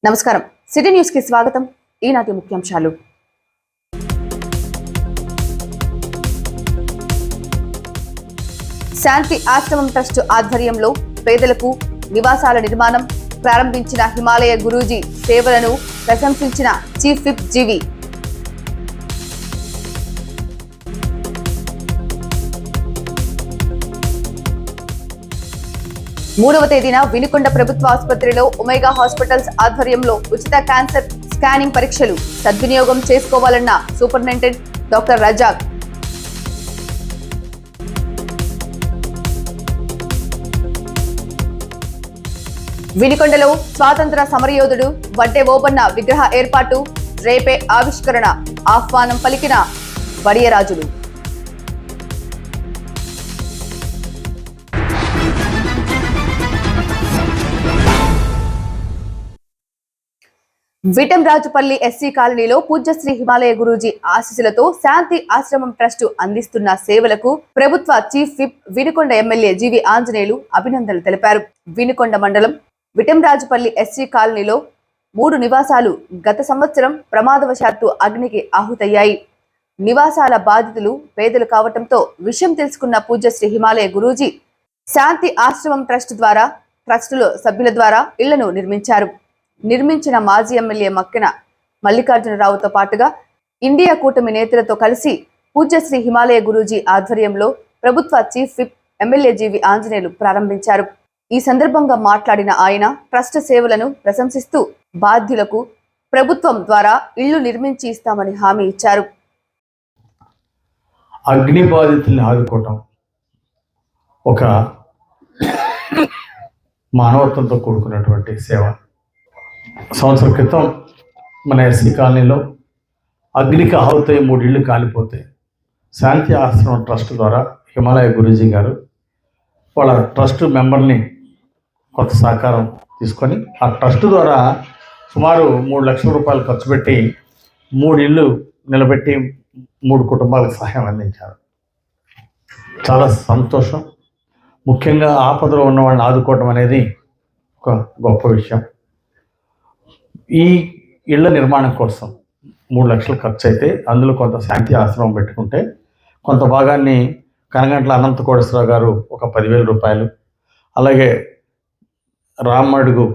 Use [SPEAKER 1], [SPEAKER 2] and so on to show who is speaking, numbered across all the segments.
[SPEAKER 1] నమస్కారం. City news కి స్వాగతం. ఈనాటి ముఖ్యాంశాలు. శాంతి ఆశ్రమం ట్రస్ట్ ఆధ్వర్యంలో పేదలకు నివాసాల నిర్మాణం ప్రారంభించిన హిమాలయ గురూజీ సేవలను ప్రశంసించిన చీఫ్ విప్ జీవి. మూడవ తేదీన వినుకొండ ప్రభుత్వ ఆసుపత్రిలో ఒమేగా హాస్పిటల్స్ ఆధ్వర్యంలో ఉచిత క్యాన్సర్ స్కానింగ్ పరీక్షలు సద్వినియోగం చేసుకోవాలన్న సూపరింటెండెంట్ డాక్టర్ రజాక్. వినుకొండలో స్వాతంత్ర సమరయోధుడు వడ్డే ఓబన్న విగ్రహ ఏర్పాటు, రేపే ఆవిష్కరణ, ఆహ్వానం పలికిన వడియరాజులు. విటంరాజుపల్లి ఎస్సీ కాలనీలో పూజ్యశ్రీ హిమాలయ గురూజీ ఆశీస్సులతో శాంతి ఆశ్రమం ట్రస్ట్ అందిస్తున్న సేవలకు ప్రభుత్వ చీఫ్ విప్ వినుకొండ ఎమ్మెల్యే జీవి ఆంజనేయులు అభినందనలు తెలిపారు. వినుకొండ మండలం విటంరాజుపల్లి ఎస్సీ కాలనీలో 3 నివాసాలు గత సంవత్సరం ప్రమాదవశాత్తు అగ్నికి ఆహుతయ్యాయి. నివాసాల బాధితులు పేదలు కావటంతో విషయం తెలుసుకున్న పూజ్యశ్రీ హిమాలయ గురూజీ శాంతి ఆశ్రమం ట్రస్ట్ ద్వారా ట్రస్టులో సభ్యుల ద్వారా ఇళ్లను నిర్మించిన మాజీ ఎమ్మెల్యే మక్కెన మల్లికార్జునరావుతో పాటుగా ఇండియా కూటమి నేతలతో కలిసి పూజ్యశ్రీ హిమాలయ గురూజీ ఆధ్వర్యంలో ప్రభుత్వ చీఫ్ విప్ ఎమ్మెల్యే జీవి ఆంజనేయులు ప్రారంభించారు. ఈ సందర్భంగా మాట్లాడిన ఆయన ట్రస్ట్ సేవలను ప్రశంసిస్తూ బాధ్యులకు ప్రభుత్వం ద్వారా ఇళ్లు నిర్మించి ఇస్తామని హామీ ఇచ్చారు.
[SPEAKER 2] అగ్ని బాధితుల్ని ఆదుకోవటం ఒక మానవత్వంతో కూడుకున్నటువంటి సేవ. సంవత్సరం క్రితం మన ఎస్సీ కాలనీలో అగ్నికి ఆహుతై 3 ఇళ్ళు కాలిపోతే శాంతి ఆశ్రమం ట్రస్ట్ ద్వారా హిమాలయ గురూజీ గారు వాళ్ళ ట్రస్ట్ మెంబర్ని కొత్త సహకారం తీసుకొని ఆ ట్రస్ట్ ద్వారా సుమారు 3 లక్షల రూపాయలు ఖర్చు పెట్టి 3 ఇళ్ళు నిలబెట్టి 3 కుటుంబాలకు సహాయం అందించారు. చాలా సంతోషం. ముఖ్యంగా ఆపదలో ఉన్న వాళ్ళని ఆదుకోవటం అనేది ఒక గొప్ప విషయం. ఈ ఇళ్ల నిర్మాణం కోసం 3 లక్షలు ఖర్చు అయితే అందులో కొంత శాంతి ఆశ్రమం పెట్టుకుంటే కొంత భాగాన్ని కనగంట్ల అనంత కోటేశ్వరరావు గారు ఒక 10,000 రూపాయలు, అలాగే రామడుగు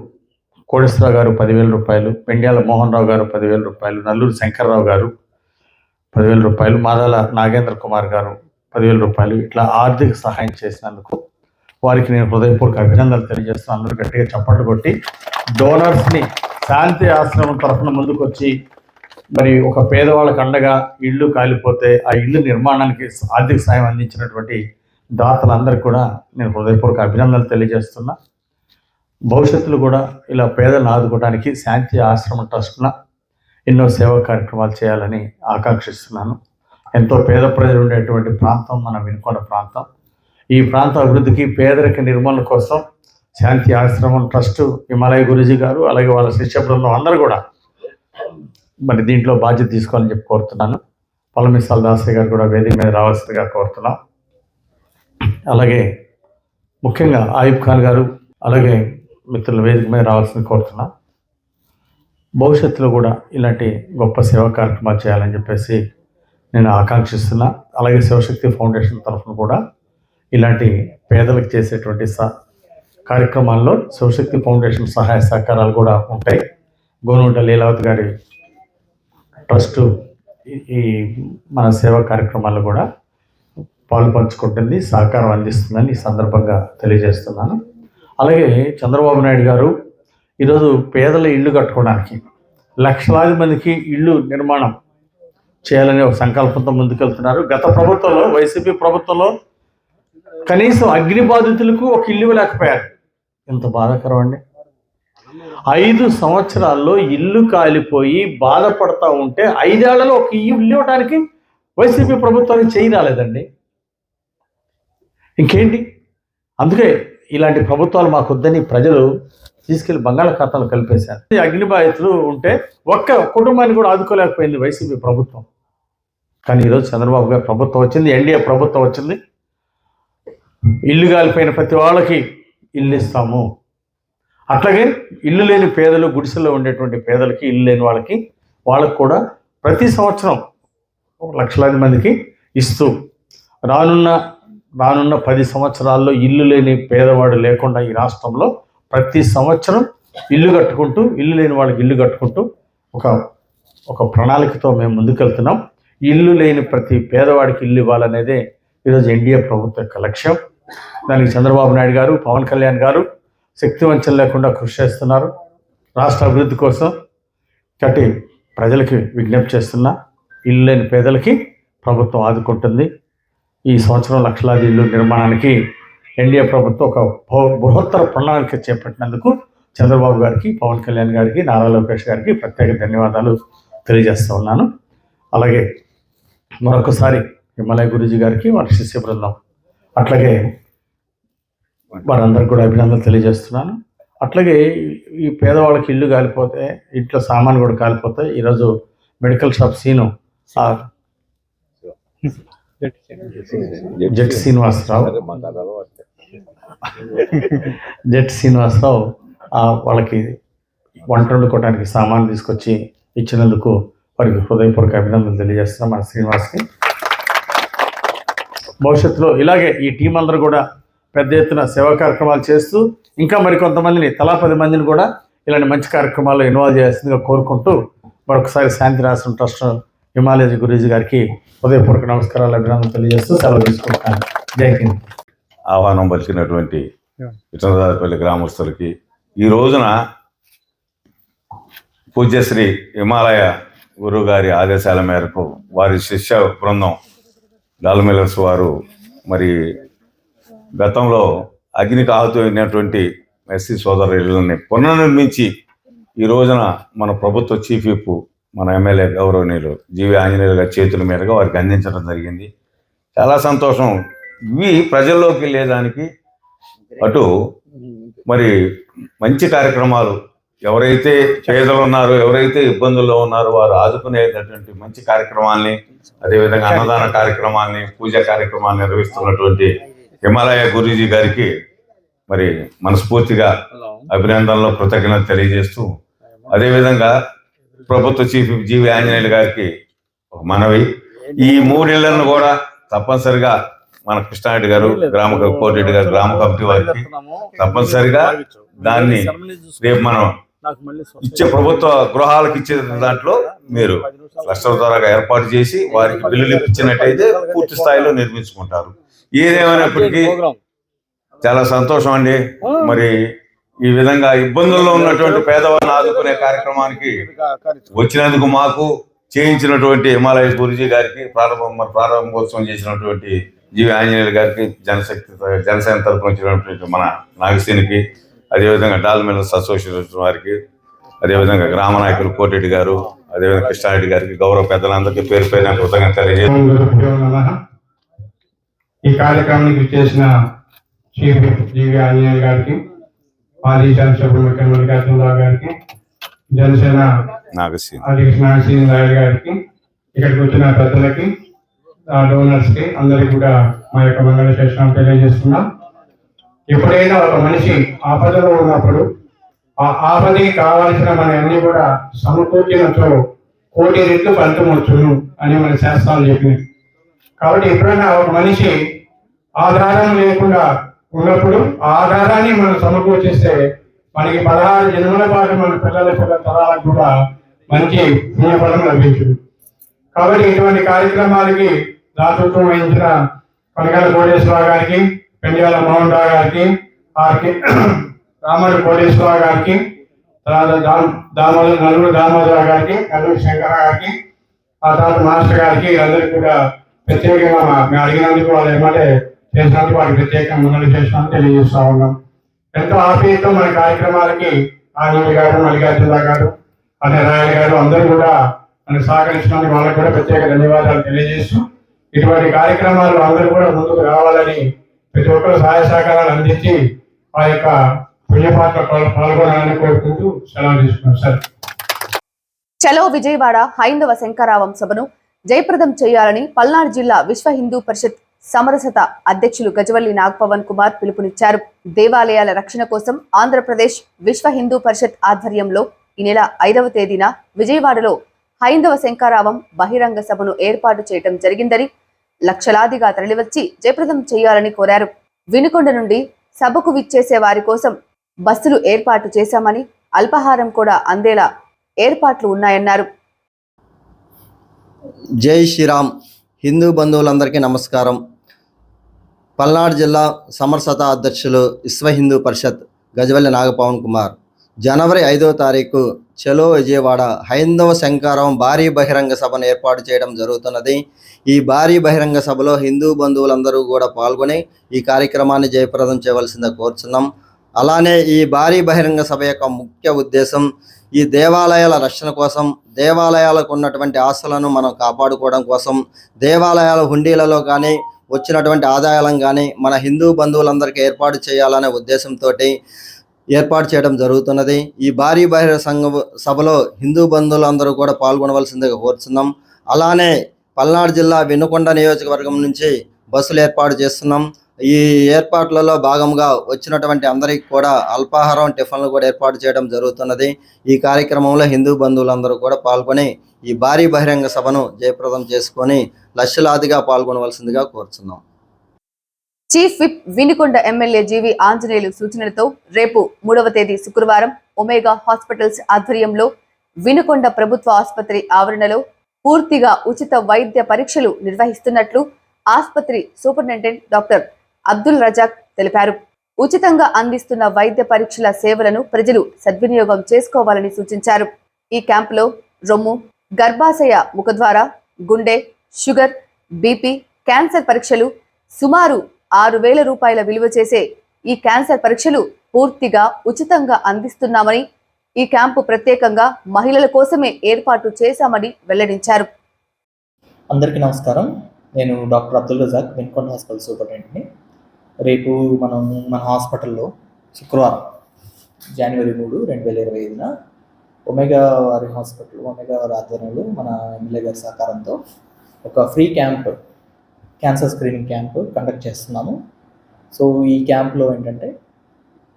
[SPEAKER 2] కోటేశ్వరరావు గారు 10,000 రూపాయలు, పెండ్యాల మోహన్ రావు గారు 10,000 రూపాయలు, నల్లూరు శంకర్రావు గారు 10,000 రూపాయలు, మాదాల నాగేంద్ర కుమార్ గారు 10,000 రూపాయలు, ఇట్లా ఆర్థిక సహాయం చేసినందుకు వారికి నేను హృదయపూర్వక అభినందనలు తెలియజేస్తున్నాను. అందరూ గట్టిగా చప్పట్లు కొట్టి డోనర్స్ని శాంతి ఆశ్రమం తరఫున ముందుకు వచ్చి మరి ఒక పేదవాళ్ళకు అండగా ఇళ్ళు కాలిపోతే ఆ ఇళ్ళు నిర్మాణానికి ఆర్థిక సాయం అందించినటువంటి దాతలందరికీ కూడా నేను హృదయపూర్వక అభినందనలు తెలియజేస్తున్నా. భవిష్యత్తులో కూడా ఇలా పేదలను ఆదుకోవడానికి శాంతి ఆశ్రమం ట్రస్ట్న ఎన్నో సేవా కార్యక్రమాలు చేయాలని ఆకాంక్షిస్తున్నాను. ఎంతో పేద ప్రజలు ఉండేటువంటి ప్రాంతం మన వినుకొండ ప్రాంతం. ఈ ప్రాంత అభివృద్ధికి పేదరిక నిర్మూలన కోసం శాంతి ఆశ్రమం ట్రస్ట్ హిమాలయ గురూజీ గారు అలాగే వాళ్ళ శిష్య బృందం అందరూ కూడా మరి దీంట్లో బాధ్యత తీసుకోవాలని చెప్పి కోరుతున్నాను. పలమిసాల దాసయ్య గారు కూడా వేదిక మీద రావాల్సిందిగా కోరుతున్నాం. అలాగే ముఖ్యంగా ఆయుబ్ ఖాన్ గారు అలాగే మిత్రుల వేదిక మీద రావాల్సింది కోరుతున్నాం. భవిష్యత్తులో కూడా ఇలాంటి గొప్ప సేవా కార్యక్రమాలు చేయాలని చెప్పేసి నేను ఆకాంక్షిస్తున్నా. అలాగే శివశక్తి ఫౌండేషన్ తరఫున కూడా ఇలాంటి పేదలకు చేసేటువంటి కార్యక్రమాల్లో శివశక్తి ఫౌండేషన్ సహాయ సహకారాలు కూడా ఉంటాయి. గోనుంట లీలావతి గారి ట్రస్టు ఈ మన సేవా కార్యక్రమాల్లో కూడా పాలు పంచుకుంటుంది, సహకారం అందిస్తుందని ఈ సందర్భంగా తెలియజేస్తున్నాను. అలాగే చంద్రబాబు నాయుడు గారు ఈరోజు పేదల ఇళ్ళు కట్టుకోవడానికి లక్షలాది మందికి ఇళ్ళు నిర్మాణం చేయాలనే ఒక సంకల్పంతో ముందుకెళ్తున్నారు. గత ప్రభుత్వంలో వైసీపీ ప్రభుత్వంలో కనీసం అగ్ని బాధితులకు ఒక ఇల్లు లేకపోయారు. ఎంత బాధాకరం అండి. 5 సంవత్సరాల్లో ఇల్లు కాలిపోయి బాధపడతా ఉంటే 5 ఏళ్లలో ఒక ఇల్లు ఇవ్వడానికి వైసీపీ ప్రభుత్వానికి చేయి రాలేదండి. ఇంకేంటి? అందుకే ఇలాంటి ప్రభుత్వాలు మాకు వద్దని ప్రజలు తీసుకెళ్లి బంగాళాఖాతంలో కలిపేశారు. అగ్ని బాధితులు ఉంటే ఒక్క కుటుంబాన్ని కూడా ఆదుకోలేకపోయింది వైసీపీ ప్రభుత్వం. కానీ ఈరోజు చంద్రబాబు గారి ప్రభుత్వం వచ్చింది, ఎన్డీఏ ప్రభుత్వం వచ్చింది. ఇల్లు కాలిపోయిన ప్రతి వాళ్ళకి ఇల్లు ఇస్తాము, అట్లాగే ఇల్లు లేని పేదలు, గుడిసెల్లో ఉండేటువంటి పేదలకి, ఇల్లు లేని వాళ్ళకి కూడా ప్రతి సంవత్సరం లక్షలాది మందికి ఇస్తూ రానున్న 10 సంవత్సరాల్లో ఇల్లు లేని పేదవాడు లేకుండా ఈ రాష్ట్రంలో ప్రతి సంవత్సరం ఇల్లు లేని వాళ్ళకి ఇల్లు కట్టుకుంటూ ఒక ప్రణాళికతో మేము ముందుకెళ్తున్నాం. ఇల్లు లేని ప్రతి పేదవాడికి ఇల్లు ఇవ్వాలనేదే ఈరోజు ఎన్డీఏ ప్రభుత్వం యొక్క లక్ష్యం. దానికి చంద్రబాబు నాయుడు గారు, పవన్ కళ్యాణ్ గారు శక్తివంచన లేకుండా కృషి చేస్తున్నారు రాష్ట్ర అభివృద్ధి కోసం. కాబట్టి ప్రజలకి విజ్ఞప్తి చేస్తున్నా, ఇల్లు లేని పేదలకి ప్రభుత్వం ఆదుకుంటుంది. ఈ సంవత్సరం లక్షలాది ఇల్లు నిర్మాణానికి ఎన్డీఏ ప్రభుత్వం ఒక బృహత్తర ప్రణాళిక చేపట్టినందుకు చంద్రబాబు గారికి, పవన్ కళ్యాణ్ గారికి, నారా లోకేష్ గారికి ప్రత్యేక ధన్యవాదాలు తెలియజేస్తూ ఉన్నాను. అలాగే మరొకసారి హిమాలయ గురూజీ గారికి, వారి శిష్య బృందం, అట్లాగే వారందరికీ కూడా అభినందనలు తెలియజేస్తున్నాను. అట్లాగే ఈ పేదవాళ్ళకి ఇల్లు కాలిపోతే, ఇంట్లో సామాను కూడా కాలిపోతే ఈరోజు మెడికల్ షాప్ సీను జెట్ శ్రీనివాసరావు వాళ్ళకి వంట వండుకోవడానికి సామాను తీసుకొచ్చి ఇచ్చినందుకు వారికి హృదయపూర్వక అభినందనలు తెలియజేస్తున్నాం మన శ్రీనివాస్కి. భవిష్యత్తులో ఇలాగే ఈ టీం అందరూ కూడా పెద్ద ఎత్తున సేవా కార్యక్రమాలు చేస్తూ ఇంకా మరికొంతమందిని, తలా 10 మందిని కూడా ఇలాంటి మంచి కార్యక్రమాల్లో ఇన్వాల్వ్ చేయాల్సిందిగా కోరుకుంటూ మరొకసారి శాంతిరాశ్రమం ట్రస్ట్ హిమాలయ గురూజీ గారికి హృదయపూర్వక నమస్కారాలు, అభినందనలు తెలియజేస్తూ సెలవు తీసుకుంటాను. జై హింద్.
[SPEAKER 3] ఆహ్వానం పలికినటువంటి విఠలదారిపల్లి గ్రామస్తులకి ఈ రోజున పూజ్యశ్రీ హిమాలయ గురువు గారి ఆదేశాల మేరకు వారి శిష్య బృందం డాల్మిల్లర్స్ వారు మరి గతంలో అగ్నికి ఆహుతైనటువంటి ఎస్సీ సోదరులని పునర్నిర్మించి ఈ రోజున మన ప్రభుత్వ చీఫ్ విప్, మన ఎమ్మెల్యే గౌరవనీయులు జీవి ఆంజనేయులు గారి చేతుల మీదుగా వారికి అందించడం జరిగింది. చాలా సంతోషం. ఇవి ప్రజల్లోకి వెళ్ళేదానికి అటు మరి మంచి కార్యక్రమాలు, ఎవరైతే పేదలు ఉన్నారో, ఎవరైతే ఇబ్బందుల్లో ఉన్నారో వారు ఆదుకునేటటువంటి మంచి కార్యక్రమాల్ని, అదేవిధంగా అన్నదాన కార్యక్రమాల్ని, పూజా కార్యక్రమాలు నిర్వహిస్తున్నటువంటి హిమాలయ గురూజీ గారికి మరి మనస్ఫూర్తిగా అభినందనలు, కృతజ్ఞతలు తెలియజేస్తూ, అదేవిధంగా ప్రభుత్వ చీఫ్ జీవి ఆంజనేయులు గారికి ఒక మనవి, ఈ 3 ఇళ్లను కూడా తప్పనిసరిగా మన కృష్ణారెడ్డి గారు, కోటిరెడ్డి గారు గ్రామ కమిటీ వారికి తప్పనిసరిగా దాన్ని రేపు మనం ఇచ్చే ప్రభుత్వ గృహాలకు ఇచ్చే దాంట్లో మీరు క్లస్టర్ ద్వారా ఏర్పాటు చేసి వారికి బిల్లులు ఇప్పించినట్టయితే పూర్తి స్థాయిలో నిర్మించుకుంటారు. ఏదేమైనప్పటికీ చాలా సంతోషం అండి. మరి ఈ విధంగా ఇబ్బందుల్లో ఉన్నటువంటి పేదవాళ్ళని ఆదుకునే కార్యక్రమానికి వచ్చినందుకు, మాకు చేయించినటువంటి హిమాలయ గురూజీ గారికి, ప్రారంభోత్సవం చేసినటువంటి జీవి ఆంజనేయులు గారికి, జనసేన తరఫున వచ్చినటువంటి మన నాగసేనికి, అదేవిధంగా డాల్మిల్లర్స్ అసోసియేషన్ వారికి, అదేవిధంగా గ్రామ నాయకులు కోటిరెడ్డి గారు, అదేవిధంగా కృష్ణారెడ్డి గారికి, గౌరవ పెద్దలందరికీ పేరు పైన కృతజ్ఞతలు తెలియజేస్తున్నాను.
[SPEAKER 4] ఈ కార్యక్రమానికి చేసిన చీఫ్ జీవి ఆంజనేయులు గారికి, మాజీ శాసనసభ్యులు మల్లికార్జునరావు గారికి, జనసేన నాగశ్రీ నాయుడు గారికి, ఇక్కడికి వచ్చిన పెద్దలకి, డోనర్స్ కి, అందరికి కూడా మా యొక్క మంగళాశాసనం తెలియజేస్తున్నాం. ఎప్పుడైనా ఒక మనిషి ఆపదలో ఉన్నప్పుడు ఆ ఆపదకి కావాల్సిన మన అన్ని కూడా సమకూర్చినచో 1,000,000 రెట్లు ఫలితం వచ్చును అని మన శాస్త్రాలు చెప్పినాయి. కాబట్టి ఎప్పుడైనా ఒక మనిషి ఆధారం లేకుండా ఉన్నప్పుడు ఆ ఆధారాన్ని మనం సమకూర్చిస్తే మనకి 16 జన్మల పాటు మన పిల్లల తరాలకు కూడా మంచి పుణ్యఫలం లభించును. కాబట్టి ఇటువంటి కార్యక్రమాలకి దాతృత్వం వహించిన కనకాల కోటేశ్వరరావు గారికి, పెండ్యాల మోహన్ రావు గారికి, రామడు కోటేశ్వరరావు గారికి, నలుగురు దామోదరావు గారికి, నలుగురు శంకర గారికి, ఆ తర్వాత మాస్టర్ గారికి, అందరికీ కూడా ప్రత్యేకంగా మేము అడిగినందుకు వాళ్ళు ఏమంటే చేసినందుకు వారికి ప్రత్యేకంగా మంగళ చేసినందుకు తెలియజేస్తా ఉన్నాం. ఎంతో ఆప్యాయతో మన కార్యక్రమాలకి ఆంజనేయులు గారు, మల్లికార్జునరావు గారు, అనే రాయల్ గారు అందరూ కూడా మనకు సహకరించినందుకు వాళ్ళకు కూడా ప్రత్యేక ధన్యవాదాలు తెలియజేస్తూ, ఇటువంటి కార్యక్రమాలు అందరూ కూడా ముందుకు రావాలని ప్రతి ఒక్కరు సహాయ సహకారాలు అందించి ఆ యొక్క పుణ్యపాత్ర పాల్గొనాలని కోరుకుంటూ సెలవు తీసుకున్నాం సార్.
[SPEAKER 1] చలో విజయవాడ హైందవ శంకరావం సభను జయప్రదం చేయాలని పల్నాడు జిల్లా విశ్వ హిందూ పరిషత్ సమరసత అధ్యక్షులు గజవల్లి నాగపవన్ కుమార్ పిలుపునిచ్చారు. దేవాలయాల రక్షణ కోసం ఆంధ్రప్రదేశ్ విశ్వ హిందూ పరిషత్ ఆధ్వర్యంలో ఈ నెల 5వ తేదీన విజయవాడలో హైందవ శంఖారావం బహిరంగ సభను ఏర్పాటు చేయడం జరిగిందని, లక్షలాదిగా తరలివచ్చి జయప్రదం చేయాలని కోరారు. వినుకొండ నుండి సభకు విచ్చేసే వారి కోసం బస్సులు ఏర్పాటు చేశామని, అల్పాహారం కూడా అందేలా ఏర్పాట్లు ఉన్నాయన్నారు.
[SPEAKER 5] జై శ్రీరామ్. హిందూ బంధువులందరికీ నమస్కారం. పల్నాడు జిల్లా సమరసత అధ్యక్షులు విశ్వ హిందూ పరిషత్ గజవల్లి నాగపవన్ కుమార్ జనవరి 5వ తారీఖు చలో విజయవాడ హైందవ శంఖారావం భారీ బహిరంగ సభను ఏర్పాటు చేయడం జరుగుతున్నది. ఈ భారీ బహిరంగ సభలో హిందూ బంధువులందరూ కూడా పాల్గొని ఈ కార్యక్రమాన్ని జయప్రదం చేయవలసిందిగా కోరుచున్నాం. అలానే ఈ భారీ బహిరంగ సభ యొక్క ముఖ్య ఉద్దేశం ఈ దేవాలయాల రక్షణ కోసం, దేవాలయాలకు ఉన్నటువంటి ఆస్తులను మనం కాపాడుకోవడం కోసం, దేవాలయాల హుండీలలో కానీ వచ్చినటువంటి ఆదాయాలను కానీ మన హిందూ బంధువులందరికీ ఏర్పాటు చేయాలనే ఉద్దేశంతో ఏర్పాటు చేయడం జరుగుతున్నది. ఈ భారీ బహిరంగ సభలో హిందూ బంధువులందరూ కూడా పాల్గొనవలసిందిగా కోరుతున్నాం. అలానే పల్నాడు జిల్లా వినుకొండ నియోజకవర్గం నుంచి బస్సులు ఏర్పాటు చేస్తున్నాం. ఈ ఏర్పాట్లలో భాగంగా వచ్చినటువంటి అందరికీ కూడా అల్పాహారం, టిఫిన్లు కూడా ఏర్పాటు చేయడం జరుగుతున్నది. ఈ కార్యక్రమంలో హిందూ బంధువులందరూ కూడా పాల్గొని ఈ భారీ బహిరంగ సభను జయప్రదం చేసుకొని లక్షలాదిగా పాల్గొనవలసిందిగా కోరుతున్నాం.
[SPEAKER 1] చీఫ్ విప్ వినుకొండ ఎమ్మెల్యే జీవి ఆంజనేయులు సూచనలతో రేపు 3వ తేదీ శుక్రవారం ఒమేగా హాస్పిటల్స్ ఆధ్వర్యంలో వినుకొండ ప్రభుత్వ ఆసుపత్రి ఆవరణలో పూర్తిగా ఉచిత వైద్య పరీక్షలు నిర్వహిస్తున్నట్లు ఆసుపత్రి సూపరింటెండెంట్ డాక్టర్ అబ్దుల్ రజాక్ తెలిపారు. ఉచితంగా అందిస్తున్న వైద్య పరీక్షల సేవలను ప్రజలు సద్వినియోగం చేసుకోవాలని సూచించారు. ఈ క్యాంపులో రొమ్ము, గర్భాశయ ముఖద్వార, గుండె, షుగర్, బీపీ, క్యాన్సర్ పరీక్షలు సుమారు 6,000 రూపాయల విలువ చేసే ఈ క్యాన్సర్ పరీక్షలు పూర్తిగా ఉచితంగా అందిస్తున్నామని, ఈ క్యాంపు ప్రత్యేకంగా మహిళల కోసమే ఏర్పాటు చేశామని వెల్లడించారు.
[SPEAKER 6] అందరికీ నమస్కారం. నేను డాక్టర్ అబ్దుల్ రజాక్, వినుకొండ హాస్పిటల్ సూపరింటెండెంట్ని. రేపు మన హాస్పిటల్లో శుక్రవారం జనవరి 3, 2025న ఒమేగా వారి ఆధ్వర్యంలో మన ఎమ్మెల్యే గారి సహకారంతో ఒక free camp, cancer screening camp conduct చేస్తున్నాము. సో ఈ క్యాంప్లో ఏంటంటే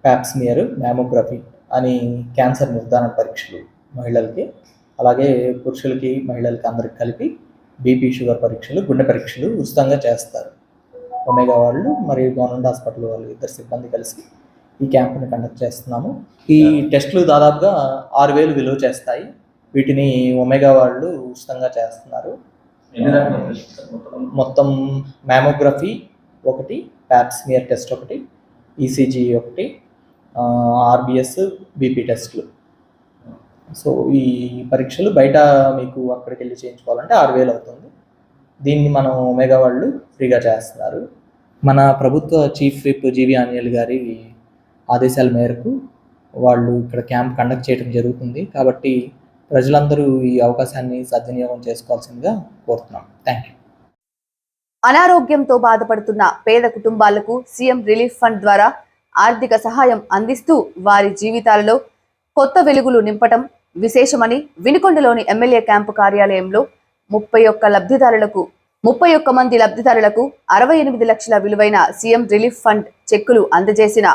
[SPEAKER 6] ప్యాప్స్మియర్, మ్యామోగ్రఫీ అని క్యాన్సర్ నిర్ధారణ పరీక్షలు మహిళలకి, అలాగే పురుషులకి, మహిళలకి అందరికి కలిపి బీపీ, షుగర్ పరీక్షలు, గుండె పరీక్షలు ఉచితంగా చేస్తారు. ఒమేగా వాళ్ళు మరియు గవర్నమెంట్ హాస్పిటల్ వాళ్ళు ఇద్దరు సిబ్బంది కలిసి ఈ క్యాంప్ని కండక్ట్ చేస్తున్నాము. ఈ టెస్టులు దాదాపుగా 6,000 విలువ చేస్తాయి. వీటిని ఒమేగా వాళ్ళు ఉచితంగా చేస్తున్నారు. మొత్తం మ్యామోగ్రఫీ ఒకటి, ప్యాప్స్మియర్ టెస్ట్ ఒకటి, ఈసీజీ ఒకటి, ఆర్బిఎస్, బీపీ టెస్టులు. సో ఈ పరీక్షలు బయట మీకు అక్కడికి వెళ్ళి చేయించుకోవాలంటే 6,000 అవుతుంది. దీన్ని మనం ఒమేగా వాళ్ళు ఫ్రీగా చేస్తున్నారు. మన ప్రభుత్వ చీఫ్ విప్ జీవి ఆంజనేయులు గారి ఆదేశాల మేరకు వాళ్ళు ఇక్కడ క్యాంప్ కండక్ట్ చేయడం జరుగుతుంది. కాబట్టి ప్రజలందరూ ఈ అవకాశాన్ని సద్వినియోగం చేసుకోవాల్సిందిగా కోరుతున్నాం. Thank you.
[SPEAKER 1] అనారోగ్యంతో బాధపడుతున్న పేద కుటుంబాలకు సీఎం రిలీఫ్ ఫండ్ ద్వారా ఆర్థిక సహాయం అందిస్తూ వారి జీవితాలలో కొత్త వెలుగులు నింపటం విశేషమని వినుకొండలోని ఎమ్మెల్యే క్యాంపు కార్యాలయంలో 31 మంది లబ్ధిదారులకు 68 లక్షల విలువైన సీఎం రిలీఫ్ ఫండ్ చెక్కులు అందజేసిన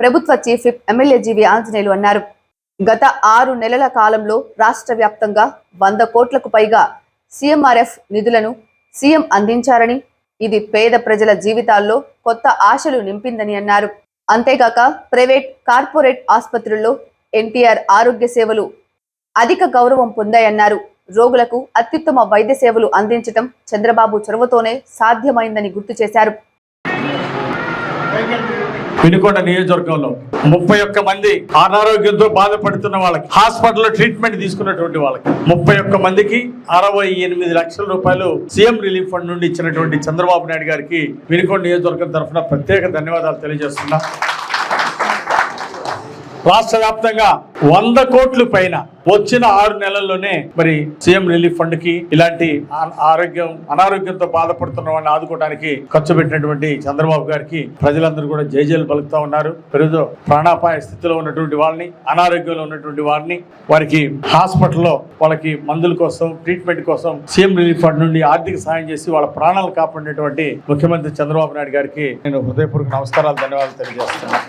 [SPEAKER 1] ప్రభుత్వ చీఫ్ విప్ ఎమ్మెల్యే జీవి ఆంజనేయులు అన్నారు. గత 6 నెలల కాలంలో రాష్ట్ర వ్యాప్తంగా 100 కోట్లకు పైగా సీఎంఆర్ఎఫ్ నిధులను సీఎం అందించారని, ఇది పేద ప్రజల జీవితాల్లో కొత్త ఆశలు నింపిందని అన్నారు. అంతేగాక ప్రైవేట్, కార్పొరేట్ ఆసుపత్రుల్లో ఎన్టీఆర్ ఆరోగ్య సేవలు అధిక గౌరవం పొందాయన్నారు. రోగులకు అత్యుత్తమ వైద్య సేవలు అందించడం చంద్రబాబు చొరవతోనే సాధ్యమైందని గుర్తు చేశారు.
[SPEAKER 2] వినుకొండ నియోజకవర్గంలో 31 మంది అనారోగ్యంతో బాధపడుతున్న వాళ్ళకి, హాస్పిటల్లో ట్రీట్మెంట్ తీసుకున్నటువంటి వాళ్ళకి 31 మందికి 68 లక్షల రూపాయలు సీఎం రిలీఫ్ ఫండ్ నుండి ఇచ్చినటువంటి చంద్రబాబు నాయుడు గారికి వినుకొండ నియోజకవర్గం తరఫున ప్రత్యేక ధన్యవాదాలు తెలియజేస్తున్నా. రాష్ట్ర వ్యాప్తంగా 100 కోట్ల పైన వచ్చిన 6 నెలల్లోనే మరి సీఎం రిలీఫ్ ఫండ్ కి ఇలాంటి అనారోగ్యంతో బాధపడుతున్న వాళ్ళని ఆదుకోవడానికి ఖర్చు పెట్టినటువంటి చంద్రబాబు గారికి ప్రజలందరూ కూడా జైజేలు పలుకుతా ఉన్నారు. ప్రజలు ప్రాణాపాయ స్థితిలో ఉన్నటువంటి వాళ్ళని, అనారోగ్యంలో ఉన్నటువంటి వారిని, వారికి హాస్పిటల్లో వాళ్ళకి మందుల కోసం, ట్రీట్మెంట్ కోసం సీఎం రిలీఫ్ ఫండ్ నుండి ఆర్థిక సాయం చేసి వాళ్ళ ప్రాణాలు కాపాడినటువంటి ముఖ్యమంత్రి చంద్రబాబు నాయుడు గారికి నేను హృదయపూర్వక నమస్కారాలు, ధన్యవాదాలు తెలియజేస్తున్నాను.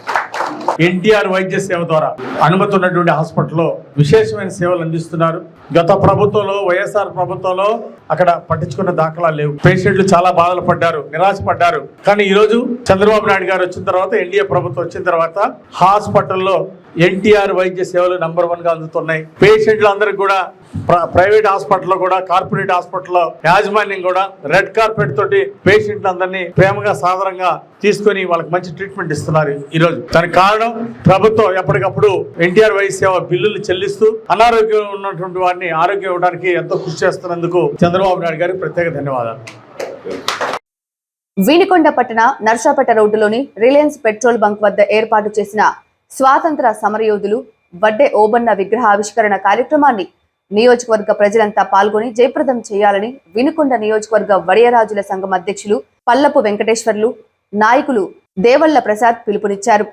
[SPEAKER 2] ఎన్టీఆర్ వైద్య సేవ ద్వారా అనుమతి ఉన్నటువంటి హాస్పిటల్లో విశేషమైన సేవలు అందిస్తున్నారు. గత ప్రభుత్వంలో, వైఎస్ఆర్ ప్రభుత్వంలో అక్కడ పట్టించుకున్న దాఖలాలు లేవు. పేషెంట్లు చాలా బాధలు పడ్డారు, నిరాశపడ్డారు. కానీ ఈ రోజు చంద్రబాబు నాయుడు గారు వచ్చిన తర్వాత, ఎన్డీఏ ప్రభుత్వం వచ్చిన తర్వాత హాస్పిటల్లో ఎన్టీఆర్ వైద్య సేవలు నంబర్ 1 గా అందుతున్నాయి. పేషెంట్లు అందరికి కూడా ప్రైవేట్ హాస్పిటల్లో కూడా, కార్పొరేట్ హాస్పిటల్లో యాజమాన్యం కూడా రెడ్ కార్పెట్ తోటి పేషెంట్లు అందరినీ ప్రేమగా, సాదరంగా తీసుకొని వాళ్ళకి మంచి ట్రీట్మెంట్ ఇస్తున్నారు ఈ రోజు. దానికి కారణం ప్రభుత్వం ఎప్పటికప్పుడు ఎన్టీఆర్ వైద్య సేవ బిల్లులు చెల్లిస్తూ అనారోగ్యం ఉన్నటువంటి వారిని ఆరోగ్యం ఇవ్వడానికి ఎంతో కృషి చేస్తున్నందుకు చంద్రబాబు నాయుడు గారికి ప్రత్యేక ధన్యవాదాలు.
[SPEAKER 1] వీనికొండ పట్టణ నర్సాపేట రోడ్డులోని రిలయన్స్ పెట్రోల్ బంక్ వద్ద ఏర్పాటు చేసిన స్వాతంత్ర సమరయోధులు వడ్డే ఓబన్న విగ్రహ ఆవిష్కరణ కార్యక్రమాన్ని నియోజకవర్గ ప్రజలంతా పాల్గొని జయప్రదం చేయాలని వినుకొండ నియోజకవర్గ వడియరాజుల సంఘం అధ్యక్షులు పల్లపు వెంకటేశ్వర్లు, నాయకులు దేవళ్ల ప్రసాద్ పిలుపునిచ్చారు.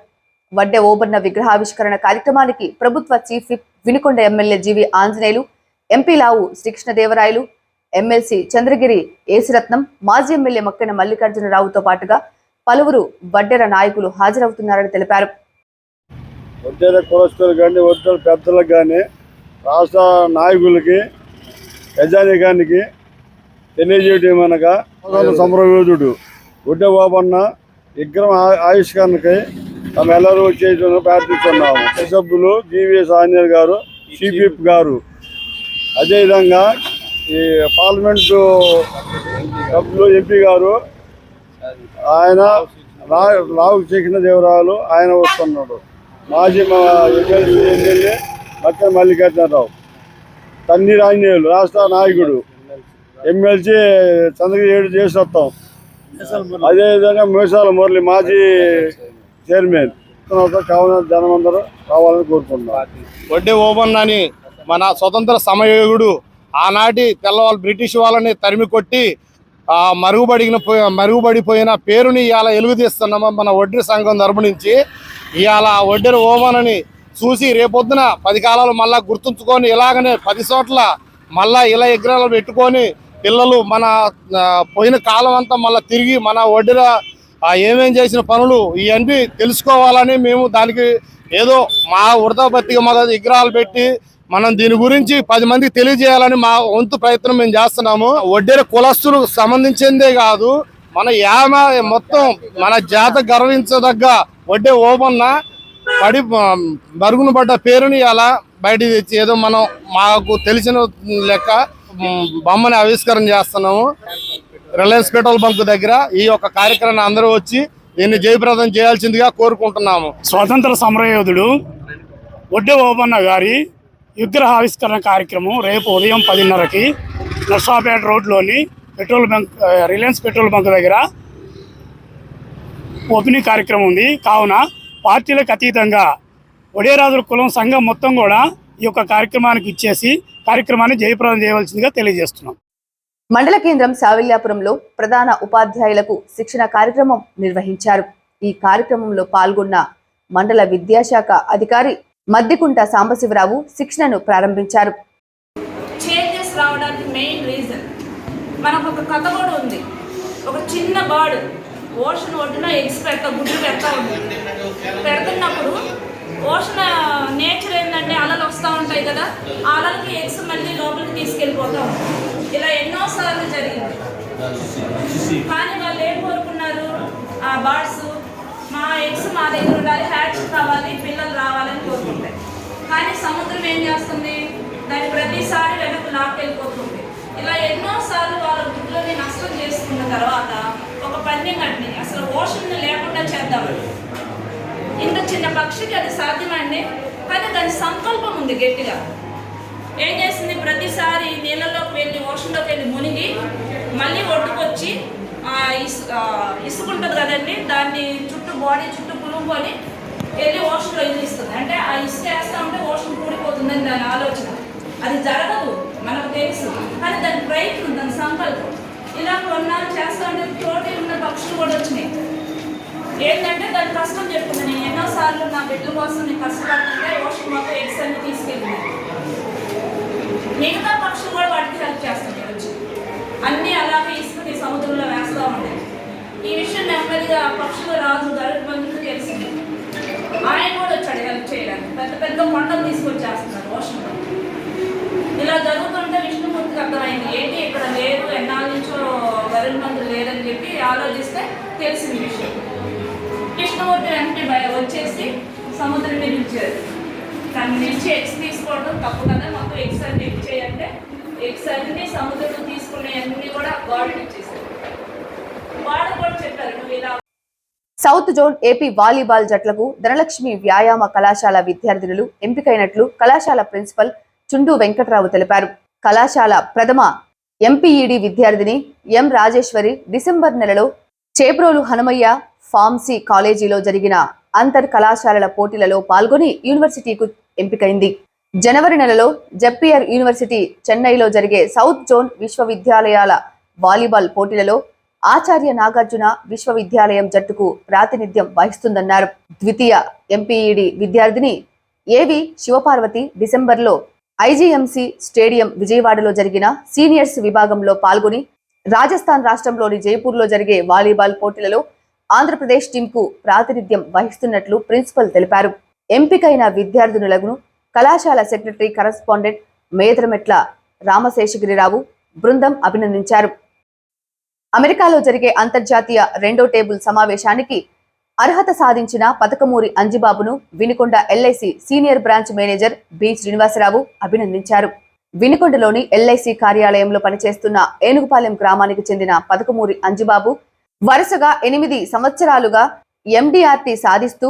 [SPEAKER 1] వడ్డే ఓబన్న విగ్రహావిష్కరణ కార్యక్రమానికి ప్రభుత్వ చీఫ్ విప్ వినుకొండ ఎమ్మెల్యే జీవి ఆంజనేయులు, ఎంపీ లావు శ్రీకృష్ణదేవరాయలు, ఎమ్మెల్సీ చంద్రగిరి ఏసురత్నం, మాజీ ఎమ్మెల్యే మక్కెన మల్లికార్జునరావుతో పాటుగా పలువురు వడ్డెర నాయకులు హాజరవుతున్నారని తెలిపారు.
[SPEAKER 7] వడ్డెర కులస్తులు కానీ, వడ్డెర పెద్దలకు కానీ, రాష్ట్ర నాయకులకి, ప్రజానీకానికి తెలియజేయడం ఏమనగా సమరయోధుడు వడ్డే ఓబన్న విగ్రహం ఆవిష్కరణకై తమ ఎల్లరూ వచ్చేయడం ప్రార్థిస్తున్నాము. సభ్యులు జీవీఎస్ ఆంజనేయులు గారు, సిపిఎఫ్ గారు, అదేవిధంగా ఈ పార్లమెంటు సభ్యులు ఎంపీ గారు, ఆయన లావు శ్రీకృష్ణదేవరాయలు ఆయన వస్తున్నాడు. మాజీ ఎమ్మెల్యే మక్కెన మల్లికార్జునరావు, తన్నీరు ఆంజనేయులు రాష్ట్ర నాయకుడు, ఎమ్మెల్సీ చంద్రగిరి చేసొస్తాం. అదేవిధంగా మేసాల మురళి మాజీ చైర్మన్. కావున జనమందరూ కావాలని కోరుకుంటున్నాం.
[SPEAKER 8] వడ్డే ఓబన్న అని మన స్వతంత్ర సమరయోధుడు ఆనాటి తెల్లవాళ్ళు బ్రిటిష్ వాళ్ళని తరిమి కొట్టి మరుగుపడిపోయిన పేరుని ఇవాళ ఎలుగుతీస్తున్నాము మన వడ్డెర సంఘం తరపు నుంచి. ఇవాళ వడ్డెర ఓబన్నని చూసి రేపొద్దున 10 కాలాలు మళ్ళా గుర్తుంచుకొని ఇలాగనే 10 చోట్ల మళ్ళా ఇలా విగ్రహాలు పెట్టుకొని పిల్లలు మన పోయిన కాలం అంతా మళ్ళీ తిరిగి మన వడ్డెర ఏమేం చేసిన పనులు ఇవన్నీ తెలుసుకోవాలని మేము దానికి ఏదో మా వృధాపత్తిగా మన విగ్రహాలు పెట్టి మనం దీని గురించి 10 మందికి తెలియజేయాలని మా వంతు ప్రయత్నం మేము చేస్తున్నాము. వడ్డెర కులస్తులకు సంబంధించిందే కాదు, మన మొత్తం మన జాత గర్వించదగ్గ వడ్డే ఓబన్న మరుగున పడ్డ పేరుని అలా బయటికి తెచ్చి ఏదో మనం మాకు తెలిసిన లెక్క బొమ్మని ఆవిష్కరణ చేస్తున్నాము రిలయన్స్ పెట్రోల్ బంక్ దగ్గర. ఈ యొక్క కార్యక్రమాన్ని అందరూ వచ్చి దీన్ని జయప్రదం చేయాల్సిందిగా కోరుకుంటున్నాము.
[SPEAKER 9] స్వాతంత్ర సమరయోధుడు వడ్డే ఓబన్న గారి విగ్రహ ఆవిష్కరణ కార్యక్రమం రేపు ఉదయం 10:30కి నర్సాపేట రోడ్లోని petrol bunk Reliance petrol bunk దగ్గర ఓపెనింగ్ కార్యక్రమం ఉంది. కావున పార్టీలకు అతీతంగా వడియరాజుల కులం సంఘం మొత్తం కూడా ఈ యొక్క కార్యక్రమానికి ఇచ్చేసి కార్యక్రమాన్ని జయప్రదం చేయవలసిందిగా తెలియజేస్తున్నాం.
[SPEAKER 1] మండల కేంద్రం సావిల్యాపురంలో ప్రధాన ఉపాధ్యాయులకు శిక్షణ కార్యక్రమం నిర్వహించారు. ఈ కార్యక్రమంలో పాల్గొన్న మండల విద్యాశాఖ అధికారి మద్దికుంట సాంబశివరావు శిక్షణను ప్రారంభించారు.
[SPEAKER 10] చేంజెస్ రావడానికి మెయిన్ రీజన్ మనకు ఒక కథ కూడా ఉంది. ఒక చిన్న బర్డ్ ఓషన్ ఒడ్డున ఎగ్స్ గుడ్లు పెడతా ఉంటుంది. పెడుతున్నప్పుడు ఓషన్ నేచర్ ఏంటంటే అలలు వస్తూ ఉంటాయి కదా, ఆ అలలకి ఎగ్స్ మళ్ళీ లోపలికి తీసుకెళ్ళిపోతూ ఉంటాయి. ఇలా ఎన్నోసార్లు జరిగింది. కానీ వాళ్ళు ఏం కోరుకున్నారు, ఆ బర్డ్స్ మా ఎగ్స్ మా దగ్గర ఉండాలి, హ్యాచ్ కావాలి, పిల్లలు రావాలని కోరుకుంటాయి. కానీ సముద్రం ఏం చేస్తుంది, దాన్ని ప్రతిసారి వెనక్కి లాక్కెళ్ళిపోతుంది. ఇలా ఎన్నోసార్లు వాళ్ళ గుడ్లని నష్టం చేసుకున్న తర్వాత ఒక పన్యం కట్టింది, అసలు ఓషన్ లేకుండా చేద్దామని. ఇంత చిన్న పక్షికి అది సాధ్యమండి, కానీ దాని సంకల్పం ఉంది గట్టిగా. ఏం చేసింది, ప్రతిసారి నీళ్ళలోకి వెళ్ళి ఓషన్లోకి వెళ్ళి మునిగి మళ్ళీ ఒడ్డుకొచ్చి ఇసుకుంటుంది కదండి, దాన్ని చుట్టూ బాడీ చుట్టూ పులుముకొని వెళ్ళి ఓషన్లో ఇస్తుంది. అంటే ఆ ఇసుక వేస్తా ఉంటే ఓషన్ కూడిపోతుందని దాని ఆలోచన. అది జరగదు మనకు తెలుసు, కానీ దాని ప్రయత్నం, దాని సంకల్పం. ఇలా కొన్నాళ్ళు చేస్తా ఉంటే తోటి ఉన్న పక్షులు కూడా వచ్చినాయి. ఏంటంటే దాని కష్టం చెప్తుంది. నేను ఎన్నోసార్లు నా బిడ్డల కోసం నేను కష్టపడుతుంటే ఓషన్ మొత్తం ఎగ్స్ అన్ని తీసుకెళ్ళినాయి. మిగతా పక్షులు కూడా వాటికి హెల్ప్ చేస్తున్నాయి వచ్చి. అన్నీ అలాగే ఇసుకని సముద్రంలో వేస్తూ ఉన్నాయి. ఈ విషయం నెమ్మదిగా పక్షుల రాజు గరుడ్ బంధుకు తెలిసింది. ఆయన కూడా వచ్చాడు హెల్ప్ చేయడానికి. పెద్ద పెద్ద కొండలు తీసుకొచ్చేస్తున్నారు ఓషన్లో. ఇలా జరుగుతుంటే విష్ణుమూర్తికి అర్థమైంది, ఏంటి ఇక్కడ లేదు, ఎన్నాళ్ళ నుంచో గరుడ్ బంధువు లేదని చెప్పి ఆలోచిస్తే తెలిసింది విషయం. విష్ణుమూర్తి వెంటనే వచ్చేసి సముద్రాన్ని నిలిచారు. దాన్ని నిలిచి ఎగ్స్ తీసుకోవడం తప్పు కదా, మొత్తం ఎగ్స్ అన్ని ఇచ్చేయంటే ఎగ్స్ అన్ని సముద్రంలో తీసుకునే అన్ని కూడా గాడ్ ఇచ్చేసారు. వాళ్ళు కూడా చెప్పారు, నువ్వు ఇలా.
[SPEAKER 1] సౌత్ జోన్ ఏపీ వాలీబాల్ జట్లకు ధనలక్ష్మి వ్యాయామ కళాశాల విద్యార్థినులు ఎంపికైనట్లు కళాశాల ప్రిన్సిపల్ చుండు వెంకట్రావు తెలిపారు. కళాశాల ప్రథమ ఎంపీఈడి విద్యార్థిని ఎం రాజేశ్వరి డిసెంబర్ నెలలో చేబ్రోలు హనుమయ్య ఫార్మసీ కాలేజీలో జరిగిన అంతర్ కళాశాలల పోటీలలో పాల్గొని యూనివర్సిటీకు ఎంపికైంది. జనవరి నెలలో జెపిఆర్ యూనివర్సిటీ చెన్నైలో జరిగే సౌత్ జోన్ విశ్వవిద్యాలయాల వాలీబాల్ పోటీలలో ఆచార్య నాగార్జున విశ్వవిద్యాలయం జట్టుకు ప్రాతినిధ్యం వహిస్తుందన్నారు. ద్వితీయ ఎంపీఈడి విద్యార్థిని ఏవి శివపార్వతి డిసెంబర్లో ఐజీఎంసీ స్టేడియం విజయవాడలో జరిగిన సీనియర్స్ విభాగంలో పాల్గొని రాజస్థాన్ రాష్ట్రంలోని జైపూర్లో జరిగే వాలీబాల్ పోటీలలో ఆంధ్రప్రదేశ్ టీంకు ప్రాతినిధ్యం వహిస్తున్నట్లు ప్రిన్సిపల్ తెలిపారు. ఎంపికైన విద్యార్థినులను కళాశాల సెక్రటరీ కరస్పాండెంట్ మేదరమెట్ల రామశేషగిరిరావు బృందం అభినందించారు. అమెరికాలో జరిగే అంతర్జాతీయ రెండో టేబుల్ సమావేశానికి అర్హత సాధించిన పతకమూరి అంజిబాబును Vinukonda LIC senior branch manager B Srinivasarao అభినందించారు. వినుకొండలోని ఎల్ఐసి కార్యాలయంలో పనిచేస్తున్న ఏనుగుపాలెం గ్రామానికి చెందిన పతకమూరి అంజిబాబు వరుసగా 8 సంవత్సరాలుగా ఎండిఆర్టీ సాధిస్తూ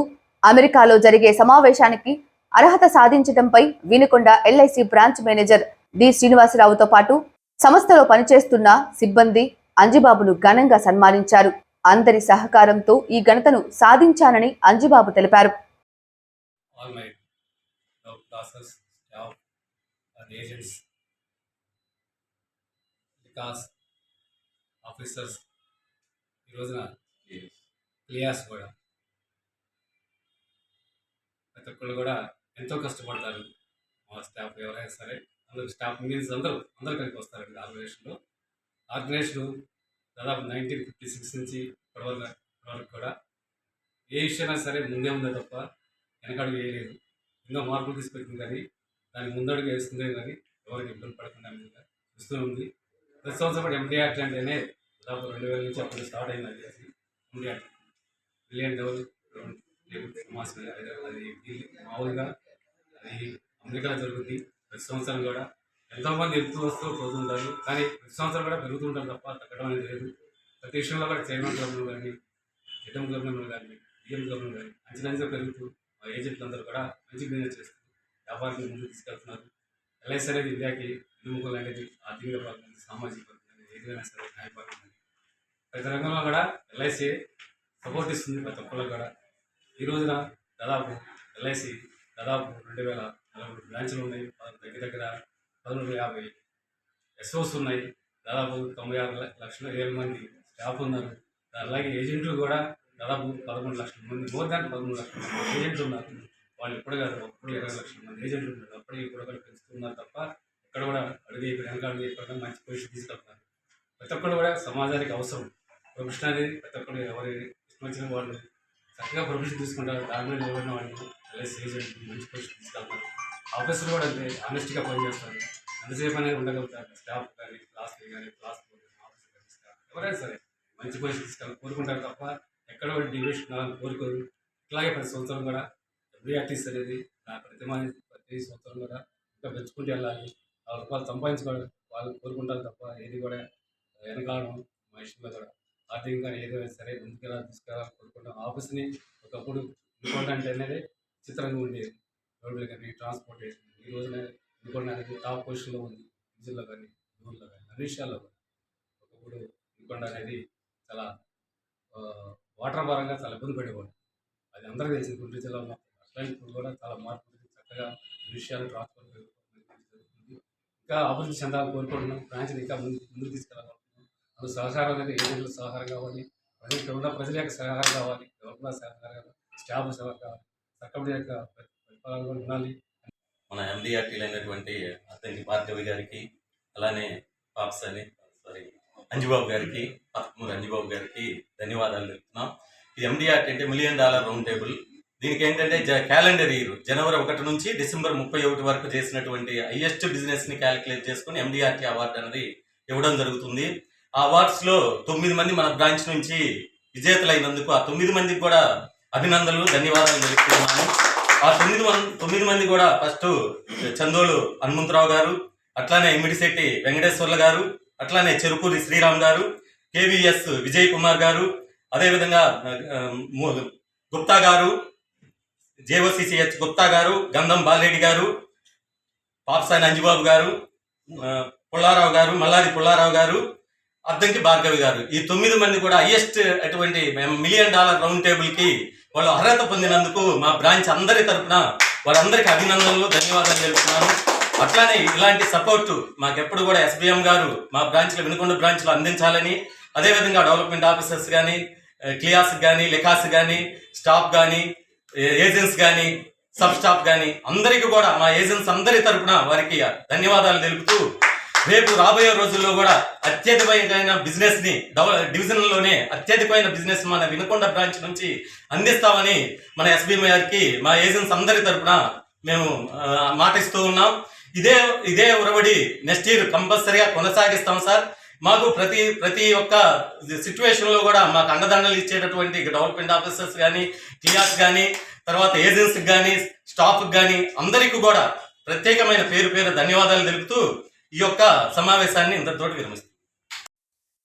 [SPEAKER 1] అమెరికాలో జరిగే సమావేశానికి అర్హత సాధించడంపై Vinukonda LIC branch manager D శ్రీనివాసరావుతో పాటు సంస్థలో పనిచేస్తున్న సిబ్బంది అంజిబాబును ఘనంగా సన్మానించారు. అందరి సహకారంతో ఈ ఘనతను సాధించానని అంజిబాబు తెలిపారు.
[SPEAKER 11] ఈ రోజున ప్లేయర్స్ కూడా ప్రతి ఒక్కళ్ళు కూడా ఎంతో కష్టపడతారు. మా స్టాఫ్ ఎవరైనా సరే అందరూ స్టాఫ్ మీన్స్ అందరూ కలిపి వస్తారండి ఆర్గనైజేషన్ దాదాపు 1956 నుంచి ఇప్పటివరకు కూడా ఏ విషయమైనా సరే ముందే ఉందే తప్ప వెనకడుగు వేయలేదు. ఎన్నో మార్పులు తీసుకొచ్చింది కానీ దానికి ముందడుగు వేస్తుందే కానీ ఎవరికి ఇబ్బంది పడకుండా చూస్తూ ఉంది. ప్రతి సంవత్సరం కూడా ఎండిఆర్టీ అంటేనే దాదాపు 2000 నుంచి అప్పుడు స్టార్ట్ అయింది. అది ఎండిఆర్టీ బిలియన్ డెవలప్ సమాజం. అది మామూలుగా అది అమెరికాలో జరుగుతుంది. ప్రతి సంవత్సరం కూడా ఎంతోమంది ఎదుగుతూ వస్తూ పోతుంటారు, కానీ ప్రతి సంవత్సరం కూడా పెరుగుతుంటారు తప్ప తగ్గడం అనేది లేదు. ప్రతి విషయంలో కూడా చైర్మన్ క్లబ్లు కానీ ఎటం క్లబ్లు కానీ డిఎం క్లబ్లు కానీ అంచెలంచెగా పెరుగుతూ మా ఏజెంట్లు అందరూ కూడా మంచి బిజినెస్ చేస్తూ వ్యాపారాన్ని ముందుకు తీసుకెళ్తున్నారు. ఎల్ఐసి అనేది ఇండియాకి వెన్నుముకలు అనేది ఆర్థిక పరంగా సామాజిక పరంగా ఏదైనా సరే న్యాయపరంగా ప్రతి రంగంలో కూడా ఎల్ఐసి సపోర్ట్ ఇస్తుంది ప్రతి ఒక్కళ్ళు కూడా. ఈ రోజున దాదాపు ఎల్ఐసి దాదాపు 2043 బ్రాంచ్లు ఉన్నాయి. దగ్గర 1150 ఎస్ఓస్ ఉన్నాయి. దాదాపు 96,00,000 మంది స్టాఫ్ ఉన్నారు. అలాగే ఏజెంట్లు కూడా దాదాపు 11 లక్షల మంది, మోర్ దాన్ 11 లక్షల మంది ఏజెంట్లు ఉన్నారు. వాళ్ళు ఎప్పుడు కాదు, అప్పుడు 20 లక్షల మంది ఏజెంట్లు ఉన్నారు. అప్పటికి కూడా పెంచుతున్నారు తప్ప ఎక్కడ కూడా అడిగే వెనకాల ఎక్కడ మంచి పొజిషన్ తీసుకెళ్తున్నారు. ప్రతి ఒక్కరు కూడా సమాజానికి అవసరం ప్రొఫెషన్ అనేది. ప్రతి ఒక్కరు ఎవరి ఇష్టం వచ్చిన వాళ్ళు చక్కగా ప్రొఫెషన్ తీసుకుంటారు. దాని మీద నిలబడిన వాళ్ళు ఎల్ఐసి ఏజెంట్ మంచి పొజిషన్ తీసుకెళ్తారు. ఆఫీసులు కూడా అంతే ఆనెస్ట్గా పనిచేస్తారు. ఎంతసేపు అనేది ఉండగలుగుతారు. స్టాఫ్ కానీ క్లాస్ కానీ క్లాస్ ఎవరైనా సరే మంచి పొజిషన్ తీసుకెళ్ళాలి కోరుకుంటారు తప్ప ఎక్కడ కూడా డివిషన్ కావాలని కోరుకోరు. ఇట్లాగే ప్రతి సంవత్సరం కూడా ఎండిఆర్టీస్ అనేది ప్రతి సంవత్సరం కూడా ఇంకా పెంచుకుంటూ వెళ్ళాలి. రూపాయలు సంపాదించుకోవాలి వాళ్ళు కోరుకుంటారు తప్ప ఏది కూడా వెనకాలం మా ఇష్టంలో కూడా ఆర్థికంగా ఏదైనా సరే ముందుకెళ్ళాలి తీసుకెళ్ళాలి కోరుకుంటాం. ఆఫీస్ని ఒకప్పుడు ఇంకోటి అనేది చిత్రంగా ఉండేది. రోడ్లు కానీ ట్రాన్స్పోర్టేషన్ ఈ రోజున ఇంకొండ టాప్ పొజిషన్లో ఉంది. విజుల్లో కానీ ఊళ్ళో కానీ అన్ని విషయాల్లో ఒకప్పుడు ఇంకొండ అనేది చాలా వాటర్ పరంగా చాలా ఇబ్బంది పడేవాడు. అది అందరికీ తెలిసింది. గుంటూరు జిల్లాలో అట్లాంటి ఇప్పుడు కూడా చాలా మార్పు చక్కగా విషయాలు ట్రాన్స్ఫర్ జరుగుతుంది. ఇంకా అభివృద్ధి చెందాలని కోరుకుంటున్నాం. బ్రాంచ్ని ఇంకా ముందుకు తీసుకెళ్ళాలనుకుంటున్నాం. అందుకు సహకారం అనేది ఏజెంట్ల సహకారం కావాలి, ప్రజల యొక్క సహకారం కావాలి, గవర్నమెంట్ సహకారం కావాలి, స్టాఫ్ సహకారం కావాలి, సర్కమిటీ యొక్క ప్రతిఫలాలు కూడా ఉండాలి.
[SPEAKER 12] మన ఎండిఆర్టీలు అయినటువంటి అతని భార్గవి గారికి, అలానే అంజుబాబు గారికి, అంజుబాబు గారికి ధన్యవాదాలు చెప్తున్నాం. ఈ ఎండిఆర్టీ అంటే $1 మిలియన్ రౌండ్ టేబుల్. దీనికి ఏంటంటే క్యాలెండర్ ఇయర్ జనవరి 1 నుంచి డిసెంబర్ 31 వరకు చేసినటువంటి హైయెస్ట్ బిజినెస్ని క్యాలిక్యులేట్ చేసుకుని ఎండిఆర్టీ అవార్డు అనేది ఇవ్వడం జరుగుతుంది. ఆ అవార్డ్స్లో 9 మంది మన బ్రాంచ్ నుంచి విజేతలైనందుకు ఆ 9 మందికి కూడా అభినందనలు, ధన్యవాదాలు తెలుపుతున్నాను. ఆ 9 మంది కూడా ఫస్ట్ చందోలు హనుమంతరావు గారు, అట్లానే ఇమిడిశెట్టి వెంకటేశ్వర్ల గారు, అట్లానే చెరుకూరి శ్రీరామ్ గారు, కేవీఎస్ విజయ్ కుమార్ గారు, అదేవిధంగా గుప్తా గారు, జేఓసిసిహెచ్ గుప్తా గారు, గంధం బాలరెడ్డి గారు, పాప్సాని అంజుబాబు గారు, పుల్లారావు గారు, మల్లాది పుల్లారావు గారు, అద్దంకి భార్గవి గారు. ఈ 9 మంది కూడా హైయెస్ట్ అటువంటి $1 మిలియన్ రౌండ్ టేబుల్కి వాళ్ళు అర్హత పొందినందుకు మా బ్రాంచ్ అందరి తరఫున వారందరికీ అభినందనలు, ధన్యవాదాలు తెలుపుతున్నాను. అట్లానే ఇలాంటి సపోర్టు మాకెప్పుడు కూడా ఎస్బీఎం గారు మా బ్రాంచ్లో, వినుకొండ బ్రాంచ్లో అందించాలని, అదేవిధంగా డెవలప్మెంట్ ఆఫీసర్స్ కానీ, క్లియాస్ కానీ, లెకాస్ కానీ, స్టాఫ్ కానీ, ఏజెంట్స్ కానీ, సబ్ స్టాఫ్ కానీ అందరికీ కూడా మా ఏజెంట్స్ అందరి తరఫున వారికి ధన్యవాదాలు తెలుపుతూ, రేపు రాబోయే రోజుల్లో కూడా అత్యధికమైన బిజినెస్ని డివిజన్లోనే అత్యధికమైన బిజినెస్ మన వినుకొండ బ్రాంచ్ నుంచి అందిస్తామని మన ఎస్బీఎం గారికి మా ఏజెంట్స్ అందరి తరఫున మేము మాటిస్తూ ఉన్నాం. ఇదే ఉరవడి నెక్స్ట్ ఇయర్ కంపల్సరీగా కొనసాగిస్తాం సార్. మాకు ప్రతి ఒక్క సిచ్యువేషన్లో కూడా మాకు అండదండలు ఇచ్చేటటువంటి డెవలప్మెంట్ ఆఫీసర్స్ కానీ, క్లియాస్ కానీ, తర్వాత ఏజెన్సీకి కానీ, స్టాఫ్కి కానీ అందరికీ కూడా ప్రత్యేకమైన పేరు ధన్యవాదాలు తెలుపుతూ ఈ యొక్క సమావేశాన్ని ఇంతటితోటి విరమిస్తాం.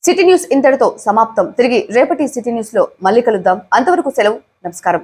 [SPEAKER 1] సిటీ న్యూస్ ఇంతటితో సమాప్తం. తిరిగి రేపటి సిటీ న్యూస్ లో మళ్ళీ కలుద్దాం. అంతవరకు సెలవు. నమస్కారం.